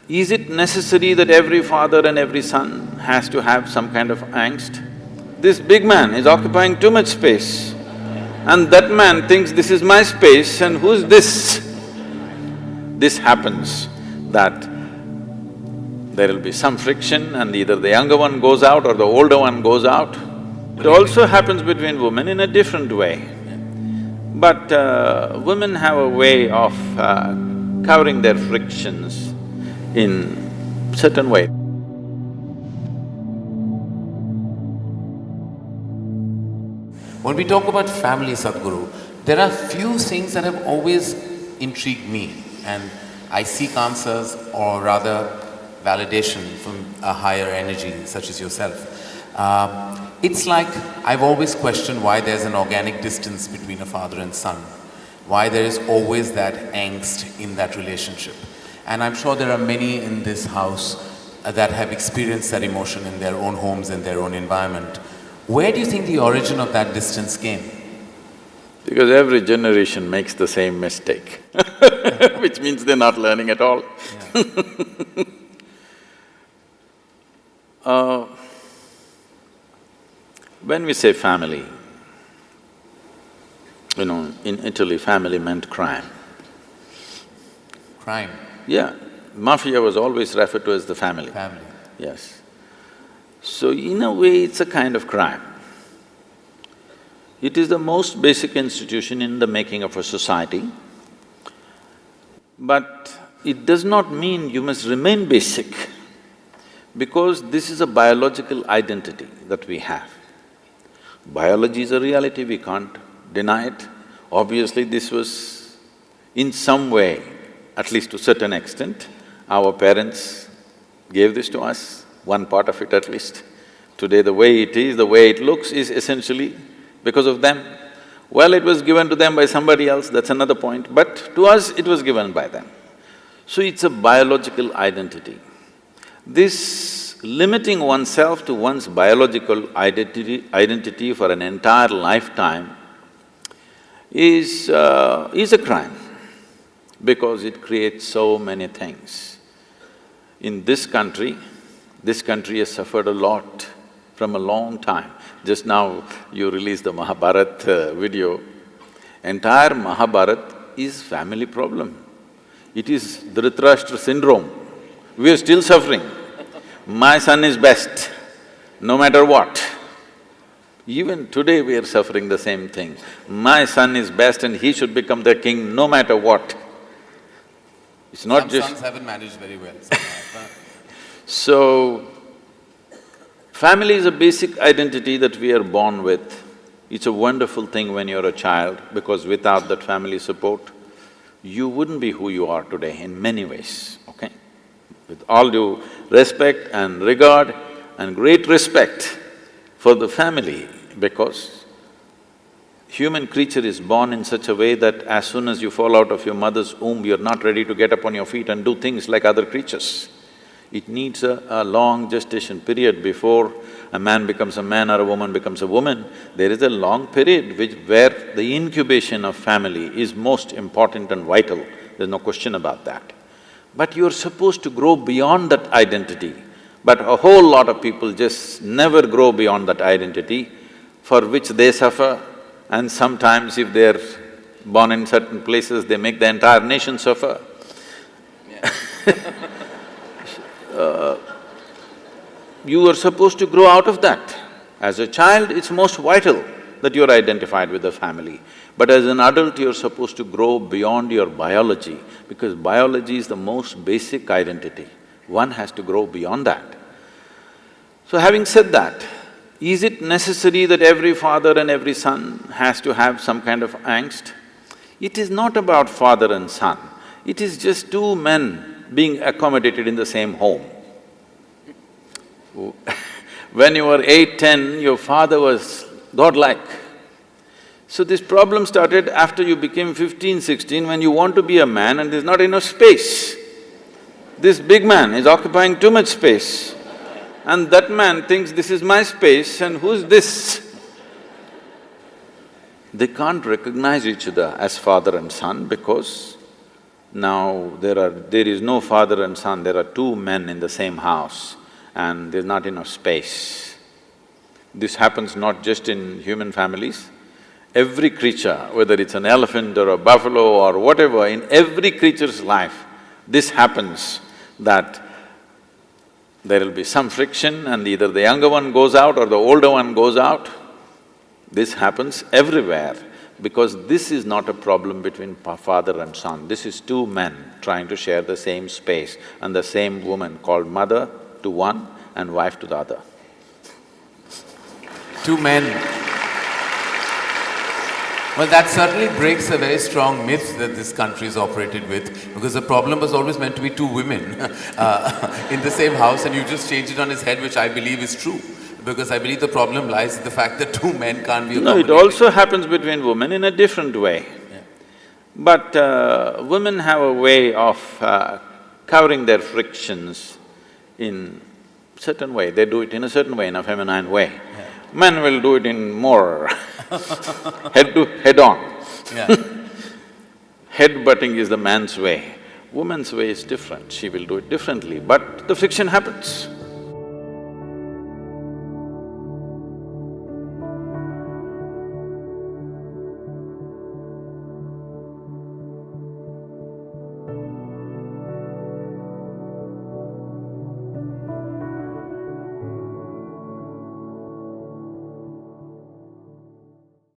Is it necessary that every father and every son has to have some kind of angst? This big man is occupying too much space and that man thinks this is my space and who's this? This happens that there will be some friction and either the younger one goes out or the older one goes out. It also happens between women in a different way. But women have a way of covering their frictions in certain way. When we talk about family, Sadhguru, there are few things that have always intrigued me, and I seek answers or rather validation from a higher energy such as yourself. It's like I've always questioned why there's an organic distance between a father and son, why there is always that angst in that relationship. And I'm sure there are many in this house that have experienced that emotion in their own homes and their own environment. Where do you think the origin of that distance came? Because every generation makes the same mistake which means they're not learning at all. Yeah. When we say family, in Italy, family meant crime. Crime? Yeah, mafia was always referred to as the family. Family. Yes. So in a way, it's a kind of crime. It is the most basic institution in the making of a society, but it does not mean you must remain basic, because this is a biological identity that we have. Biology is a reality, we can't deny it. Obviously, this was in some way, at least to a certain extent, our parents gave this to us, one part of it at least. Today the way it is, the way it looks is essentially because of them. Well, it was given to them by somebody else, that's another point, but to us it was given by them. So it's a biological identity. This limiting oneself to one's biological identity for an entire lifetime is a crime, because it creates so many things. In this country has suffered a lot from a long time. Just now you released the Mahabharata video. Entire Mahabharata is family problem. It is Dhritarashtra syndrome. We are still suffering. My son is best, no matter what. Even today we are suffering the same thing. My son is best and he should become the king no matter what. It's not Some just… sons haven't managed very well. So, family is a basic identity that we are born with. It's a wonderful thing when you're a child, because without that family support, you wouldn't be who you are today in many ways, okay? With all due respect and regard and great respect for the family, because human creature is born in such a way that as soon as you fall out of your mother's womb, you're not ready to get up on your feet and do things like other creatures. It needs a long gestation period before a man becomes a man or a woman becomes a woman. There is a long period where the incubation of family is most important and vital, there's no question about that. But you're supposed to grow beyond that identity. But a whole lot of people just never grow beyond that identity, for which they suffer, and sometimes if they're born in certain places, they make the entire nation suffer. You are supposed to grow out of that. As a child, it's most vital that you're identified with the family. But as an adult, you're supposed to grow beyond your biology, because biology is the most basic identity. One has to grow beyond that. So having said that, is it necessary that every father and every son has to have some kind of angst? It is not about father and son, it is just two men being accommodated in the same home. When you were 8, 10, your father was godlike. So this problem started after you became 15, 16, when you want to be a man and there's not enough space. This big man is occupying too much space and that man thinks this is my space and who's this? They can't recognize each other as father and son because Now there is no father and son, there are two men in the same house and there's not enough space. This happens not just in human families, every creature, whether it's an elephant or a buffalo or whatever, in every creature's life, this happens that there will be some friction and either the younger one goes out or the older one goes out. This happens everywhere because this is not a problem between father and son. This is two men trying to share the same space and the same woman called mother to one and wife to the other. Two men. Well, that certainly breaks a very strong myth that this country is operated with, because the problem was always meant to be two women in the same house, and you just changed it on his head, which I believe is true. Because I believe the problem lies in the fact that two men can't be accommodating. No, it also happens between women in a different way. Yeah. But women have a way of covering their frictions in certain way. They do it in a certain way, in a feminine way. Yeah. Men will do it in more head-on. Yeah. Head-butting is the man's way. Woman's way is different, she will do it differently, but the friction happens.